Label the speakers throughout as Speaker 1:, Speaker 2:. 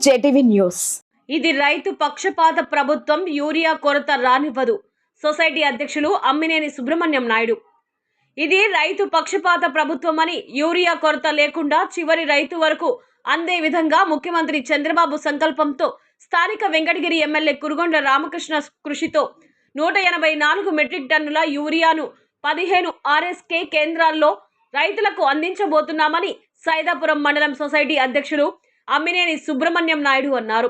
Speaker 1: JTV news.
Speaker 2: ఇది రైతు పక్షపాత ప్రభుత్వం, యూరియా కొరత రానివ్వదు. సొసైటీ అధ్యక్షులు అమ్మినేని సుబ్రహ్మణ్యం నాయుడు. ఇది రైతు పక్షపాత ప్రభుత్వమని, యూరియా కొరత లేకుండా చివరి రైతు వరకు అందే విధంగా ముఖ్యమంత్రి చంద్రబాబు సంకల్పంతో స్థానిక వెంకటగిరి ఎమ్మెల్యే కురుగొండ్ల రామకృష్ణ కృషితో 184 మెట్రిక్ టన్నుల యూరియాను 15 ఆర్ఎస్కే కేంద్రాల్లో రైతులకు అందించబోతున్నామని సైదాపురం మండలం సొసైటీ అధ్యక్షులు అమ్మినేని సుబ్రహ్మణ్యం నాయుడు అన్నారు.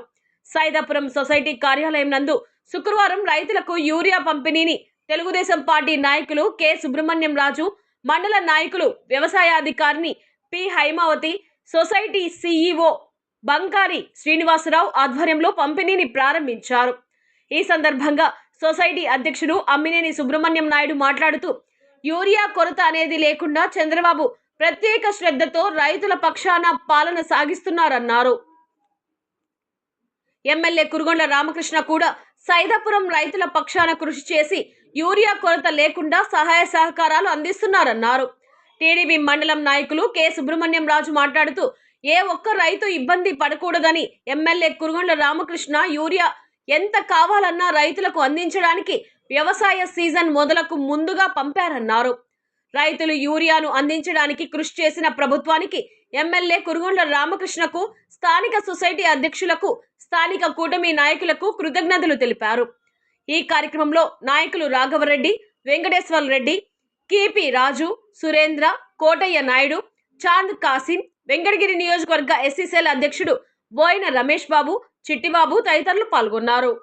Speaker 2: సైదాపురం సొసైటీ కార్యాలయం నందు శుక్రవారం రైతులకు యూరియా పంపిణీని తెలుగుదేశం పార్టీ నాయకులు కె సుబ్రహ్మణ్యం రాజు, మండల నాయకులు వ్యవసాయాధికారిని P Haimavathi, society CEO Bankari Srinivasarao ఆధ్వర్యంలో పంపిణీని ప్రారంభించారు. ఈ సందర్భంగా సొసైటీ అధ్యక్షుడు అమ్మినేని సుబ్రహ్మణ్యం నాయుడు మాట్లాడుతూ, యూరియా కొరత అనేది లేకుండా చంద్రబాబు ప్రత్యేక శ్రద్ధతో రైతుల పక్షాన పాలన సాగిస్తున్నారన్నారు. ఎమ్మెల్యే కురుగొండ్ల రామకృష్ణ కూడా సైదాపురం రైతుల పక్షాన కృషి చేసి యూరియా కొరత లేకుండా సహాయ సహకారాలు అందిస్తున్నారన్నారు. టీడీపీ మండలం నాయకులు కె సుబ్రహ్మణ్యం రాజు మాట్లాడుతూ, ఏ ఒక్క రైతు ఇబ్బంది పడకూడదని ఎమ్మెల్యే కురుగొండ్ల రామకృష్ణ యూరియా ఎంత కావాలన్నా రైతులకు అందించడానికి వ్యవసాయ సీజన్ మొదలకు ముందుగా పంపారన్నారు. రైతులు యూరియాను అందించడానికి కృషి చేసిన ప్రభుత్వానికి ఎమ్మెల్యే కురుగొండ్ల రామకృష్ణకు, స్థానిక సొసైటీ అధ్యక్షులకు, స్థానిక కూటమి నాయకులకు కృతజ్ఞతలు తెలిపారు. ఈ కార్యక్రమంలో నాయకులు రాఘవరెడ్డి, వెంకటేశ్వర రెడ్డి, కిపి రాజు, సురేంద్ర, కోటయ్య నాయుడు, చాంద్ కాసిం, వెంకటగిరి నియోజకవర్గ ఎస్సీసీఎల్ అధ్యక్షుడు బోయిన రమేష్ బాబు, చిట్టిబాబు తదితరులు పాల్గొన్నారు.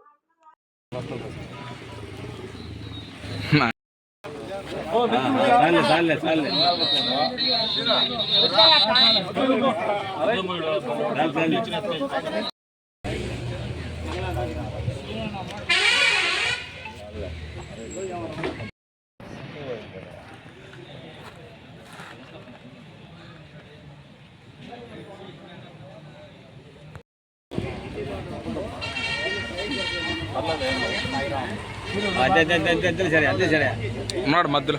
Speaker 3: ఉన్నాడు మధ్యలో.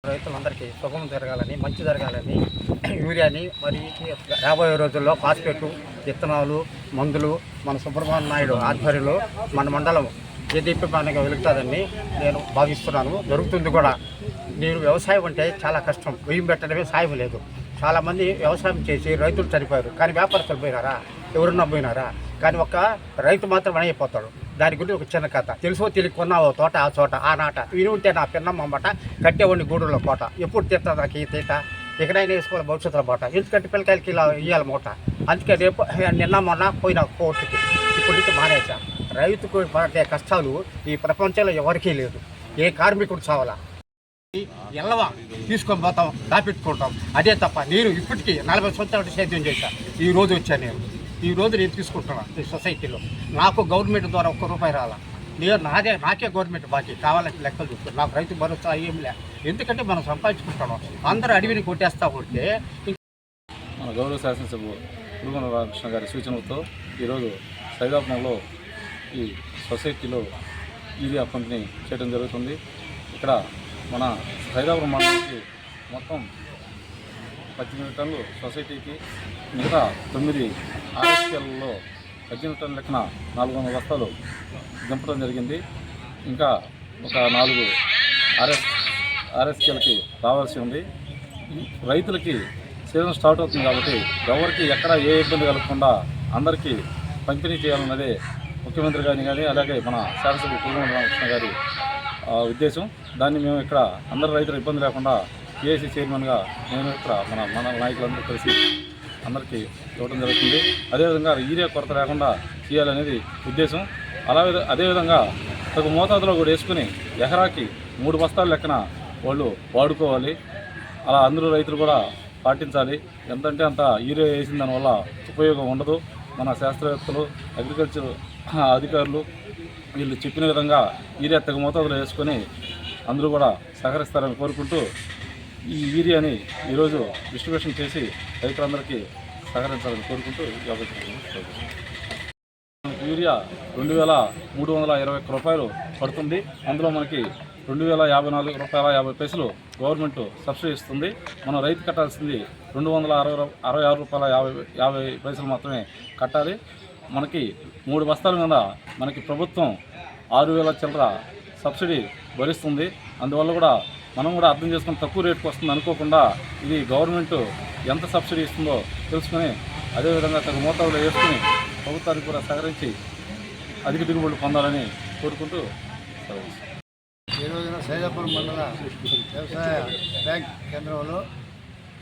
Speaker 4: రైతులందరికీ సుఖం జరగాలని, మంచి జరగాలని యూరియాని మరి రాబోయే రోజుల్లో ఫాస్ఫేటు విత్తనాలు, మందులు మన సుబ్రహ్మణ్యం నాయుడు ఆధ్వర్యంలో మన మండలం జేదీపీగా వెలుగుతుందని నేను భావిస్తున్నాను. జరుగుతుంది కూడా. నేను వ్యవసాయం అంటే చాలా కష్టం, బియ్యం పెట్టడమే సాయం లేదు. చాలామంది వ్యవసాయం చేసి రైతులు చనిపోయారు, కానీ వ్యాపారస్తులు పోయినారా, ఎవరున్నా పోయినారా, కానీ ఒక రైతు మాత్రం అయిపోతాడు. దాని గురించి ఒక చిన్న కథ. తెలుసో తెలియకున్నా ఓ తోట, ఆ చోట, ఆ నాట విని ఉంటే నా పిన్నమ్మట కట్టేవాడిని గూడులో కోట. ఎప్పుడు తీస్తా నాకు ఈ తీట, ఎక్కడైనా వేసుకోవాలి భవిష్యత్తులో పూట. ఎందుకంటే పిల్లకాయలకి ఇలా ఇవ్వాలి మూట. అందుకే రేపు నిన్న మొన్న పోయిన కోర్టుకి, ఇప్పుడు నుంచి మానేసా. రైతుకు పడే కష్టాలు ఈ ప్రపంచంలో ఎవరికీ లేదు. ఏ కార్మికుడు చావాలా, ఎల్లవా తీసుకొని పోతాం, దాపెట్టుకుంటాం, అదే తప్ప. నేను ఇప్పటికీ 40 సంవత్సరాలు సేద్యం చేశాను. ఈ రోజు వచ్చాను ఈ రోజు నేను తీసుకుంటున్నాను ఈ సొసైటీలో. నాకు గవర్నమెంట్ ద్వారా ₹1 రాలా. నేను నాకే గవర్నమెంట్ బాకీ. కావాలంటే లెక్కలు చూస్తాను. నాకు రైతు భరోసా ఏం లే. ఎందుకంటే మనం సంపాదించుకుంటున్నాం. అందరూ అడవిని కొట్టేస్తా ఉంటే
Speaker 3: మన గౌరవ శాసనసభ్యులు కురుగొండ్ల రామకృష్ణ గారి సూచనలతో ఈరోజు సైదాపురంలో ఈ సొసైటీలో యూరియా పంపిణీ చేయడం జరుగుతుంది. ఇక్కడ మన సైదాపురం మండలానికి మొత్తం 18 టన్నులు సొసైటీకి, మిగతా 9 ఆర్ఎస్కేలలో 18 టన్నుల లెక్కన 400 బస్తాలు దింపడం జరిగింది. ఇంకా ఒక 4 ఆర్ఎస్కేలకి రావాల్సి ఉంది. రైతులకి సీజన్ స్టార్ట్ అవుతుంది కాబట్టి ఎవరికి ఎక్కడ ఏ ఇబ్బంది కలగకుండా అందరికీ పంపిణీ చేయాలన్నదే ముఖ్యమంత్రి గారిని కానీ అలాగే మన శాసనసభ్యులు కురుగొండ్ల రామకృష్ణ గారి ఉద్దేశం. దాన్ని మేము ఇక్కడ అందరు రైతులు ఇబ్బంది లేకుండా ఏసీ చైర్మన్గా నేను ఇక్కడ మన నాయకులందరూ కలిసి అందరికీ ఇవ్వడం జరుగుతుంది. అదేవిధంగా యూరియా కొరత లేకుండా చేయాలనేది ఉద్దేశం. అదేవిధంగా తగు మోతాదులో కూడా వేసుకుని ఎకరాకి 3 బస్తాల లెక్కన వాళ్ళు వాడుకోవాలి. అలా అందరూ రైతులు కూడా పాటించాలి. ఎంతంటే అంత యూరియా వేసిన దానివల్ల ఉపయోగం ఉండదు. మన శాస్త్రవేత్తలు, అగ్రికల్చర్ అధికారులు వీళ్ళు చెప్పిన విధంగా యూరియా తగు మోతాదులో వేసుకొని అందరూ కూడా సహకరిస్తారని కోరుకుంటూ ఈ యూరియాని ఈరోజు డిస్ట్రిబ్యూషన్ చేసి రైతులందరికీ సహకరించాలని కోరుకుంటూ యూరియా ₹2,321 పడుతుంది. అందులో మనకి 2,054.50 రూపాయలు గవర్నమెంట్ సబ్సిడీ ఇస్తుంది. మనం రైతు కట్టాల్సింది $266.50 మాత్రమే కట్టాలి. మనకి 3 బస్తాల మీద మనకి ప్రభుత్వం 6,000 చిల్లర సబ్సిడీ భరిస్తుంది. అందువల్ల కూడా మనం కూడా అర్థం చేసుకుని తక్కువ రేటుకు వస్తుంది అనుకోకుండా ఇది గవర్నమెంట్ ఎంత సబ్సిడీ ఇస్తుందో తెలుసుకుని అదేవిధంగా తగు మోతాదులో వేసుకుని ప్రభుత్వానికి కూడా సహకరించి అధిక దిగుబడులు పొందాలని కోరుకుంటూ
Speaker 1: ఈ రోజున సైదాపురం మండల వ్యవసాయ బ్యాంక్ కేంద్రంలో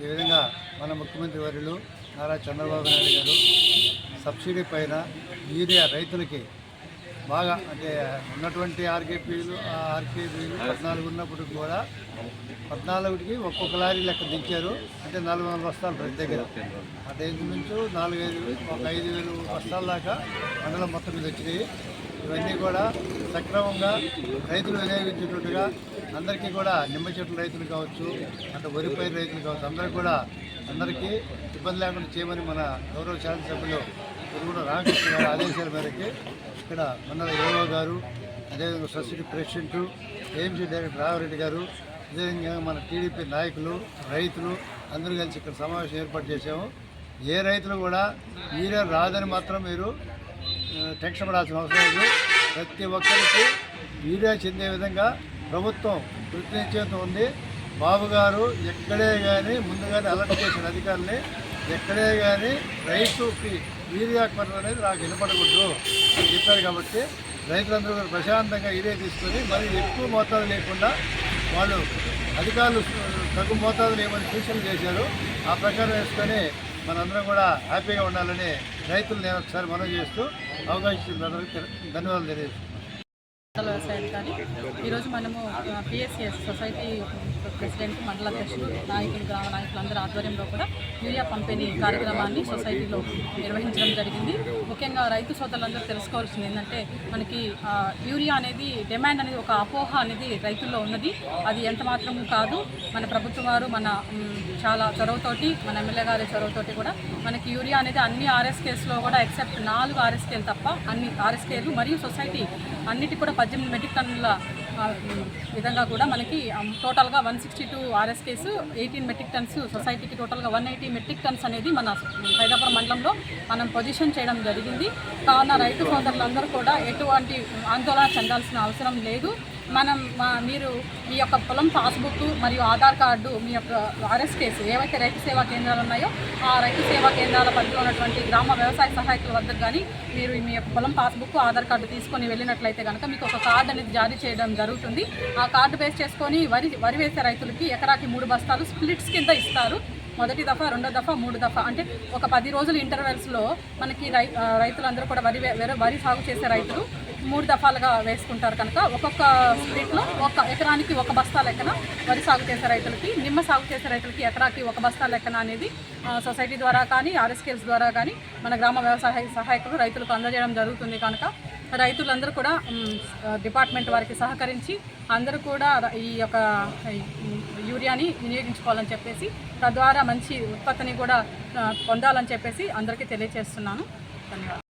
Speaker 1: ఈ విధంగా మన ముఖ్యమంత్రి వర్యులు నారా చంద్రబాబు నాయుడు గారు సబ్సిడీ పైన యూరియా రైతులకి బాగా అంటే ఉన్నటువంటి ఆర్కేపీలు 14 ఉన్నప్పుడు కూడా 14కి ఒక్కొక్క లారీ లెక్క దించారు. అంటే 400 బస్తాలు ప్రతి దగ్గర అంటే ఇంచుమించు 5,000 బస్తాల దాకా మండలం మొత్తం మీద వచ్చినాయి. ఇవన్నీ కూడా సక్రమంగా రైతులు వినియోగించేటట్టుగా అందరికీ కూడా నిమ్మ చెట్ల రైతులు కావచ్చు, అంటే వరి పైరు రైతులు కావచ్చు, అందరికీ ఇబ్బంది లేకుండా చేయమని మన గౌరవ శాసనసభ్యులు కూడా రామకృష్ణ గారి ఆదేశాల మేరకు ఇక్కడ మండల ఏఓ గారు, అదేవిధంగా society president, AMC director Raghavareddy గారు, అదేవిధంగా మన టీడీపీ నాయకులు, రైతులు అందరూ కలిసి ఇక్కడ సమావేశం ఏర్పాటు చేసాము. ఏ రైతులు కూడా యూరియా రాదని మాత్రం మీరు టెన్షన్ పడాల్సిన అవసరం లేదు. ప్రతి ఒక్కరికి యూరియా చెందే విధంగా ప్రభుత్వం కృతజ్ఞత ఉంది. బాబు గారు ఎక్కడే కానీ ముందుగానే అలర్ట్ చేసిన అధికారుల్ని ఎక్కడే కానీ రైతుకి యూరియా కొరత అనేది నాకు వినపడకూడదు అని చెప్పారు. కాబట్టి రైతులందరూ కూడా ప్రశాంతంగా యూరియా తీసుకొని మరి ఎక్కువ మోతాదు లేకుండా వాళ్ళు అధికారులు తగు మోతాదులు ఏమని సూచనలు చేశారు. ఆ ప్రకారం వేసుకొని మనందరం కూడా హ్యాపీగా ఉండాలని రైతులు నేను ఒకసారి మనవి చేస్తూ అవకాశం ఇచ్చిన ధన్యవాదాలు తెలియజేస్తున్నాను.
Speaker 5: వ్యవసాయ అధికారి ఈరోజు మనము పిఎస్సిఎస్ సొసైటీ ప్రెసిడెంట్, మండల అధ్యక్షులు, నాయకులు, గ్రామ నాయకులు అందరి ఆధ్వర్యంలో కూడా యూరియా పంపిణీ కార్యక్రమాన్ని సొసైటీలో నిర్వహించడం జరిగింది. ముఖ్యంగా రైతు సోదరులందరూ తెలుసుకోవాల్సింది ఏంటంటే మనకి యూరియా అనేది డిమాండ్ అనేది ఒక అపోహ అనేది రైతుల్లో ఉన్నది. అది ఎంత మాత్రం కాదు. మన ప్రభుత్వం వారు మన చాలా చొరవతోటి, మన ఎమ్మెల్యే గారి చొరవతోటి కూడా మనకి యూరియా అనేది అన్ని ఆర్ఎస్కేస్లో కూడా ఎక్సెప్ట్ 4 ఆర్ఎస్కేలు తప్ప అన్ని ఆర్ఎస్కేలు మరియు సొసైటీ అన్నిటి కూడా 18 మెట్రిక్ టన్నుల విధంగా కూడా మనకి టోటల్గా 162 ఆర్ఎస్కేస్, 18 మెట్రిక్ టన్స్ సొసైటీకి టోటల్గా 180 మెట్రిక్ టన్స్ అనేది మన సైదాపురం మండలంలో మనం పొజిషన్ చేయడం జరిగింది. కావున రైతు సోదరులందరూ కూడా ఎటువంటి ఆందోళన చెందాల్సిన అవసరం లేదు. మీరు మీ యొక్క పొలం పాస్బుక్ మరియు ఆధార్ కార్డు, మీ యొక్క ఆర్ఎస్కేస్ ఏవైతే రైతు సేవా కేంద్రాలు ఉన్నాయో ఆ రైతు సేవా కేంద్రాల పరిధిలో ఉన్నటువంటి గ్రామ వ్యవసాయ సహాయకుల వద్దకు కానీ మీరు మీ యొక్క పొలం పాస్బుక్, ఆధార్ కార్డు తీసుకొని వెళ్ళినట్లయితే కనుక మీకు ఒక కార్డు అనేది జారీ చేయడం జరుగుతుంది. ఆ కార్డు బేస్ చేసుకొని వరి వేసే రైతులకి ఎకరాకి 3 బస్తాలు స్ప్లిట్స్ కింద ఇస్తారు. మొదటి దఫా, రెండో దఫా, 3 దఫా అంటే ఒక 10 రోజుల ఇంటర్వెల్స్లో మనకి రైతులందరూ కూడా వరి సాగు చేసే రైతులు 3 దఫాలుగా వేసుకుంటారు. కనుక ఒక్కొక్క స్ప్లిట్లో ఒక ఎకరానికి 1 బస్తా లెక్కన వరి సాగు చేసే రైతులకి, నిమ్మ సాగు చేసే రైతులకి ఎకరాకి 1 బస్తా లెక్కన అనేది సొసైటీ ద్వారా కానీ ఆర్ఎస్కేల్స్ ద్వారా కానీ మన గ్రామ వ్యవసాయ సహాయకులు రైతులకు అందజేయడం జరుగుతుంది. కనుక రైతులందరూ కూడా డిపార్ట్మెంట్ వారికి సహకరించి అందరూ కూడా ఈ యొక్క యూరియాని వినియోగించుకోవాలని చెప్పేసి, తద్వారా మంచి ఉత్పత్తిని కూడా పొందాలని చెప్పేసి అందరికీ తెలియజేస్తున్నాను. ధన్యవాదాలు.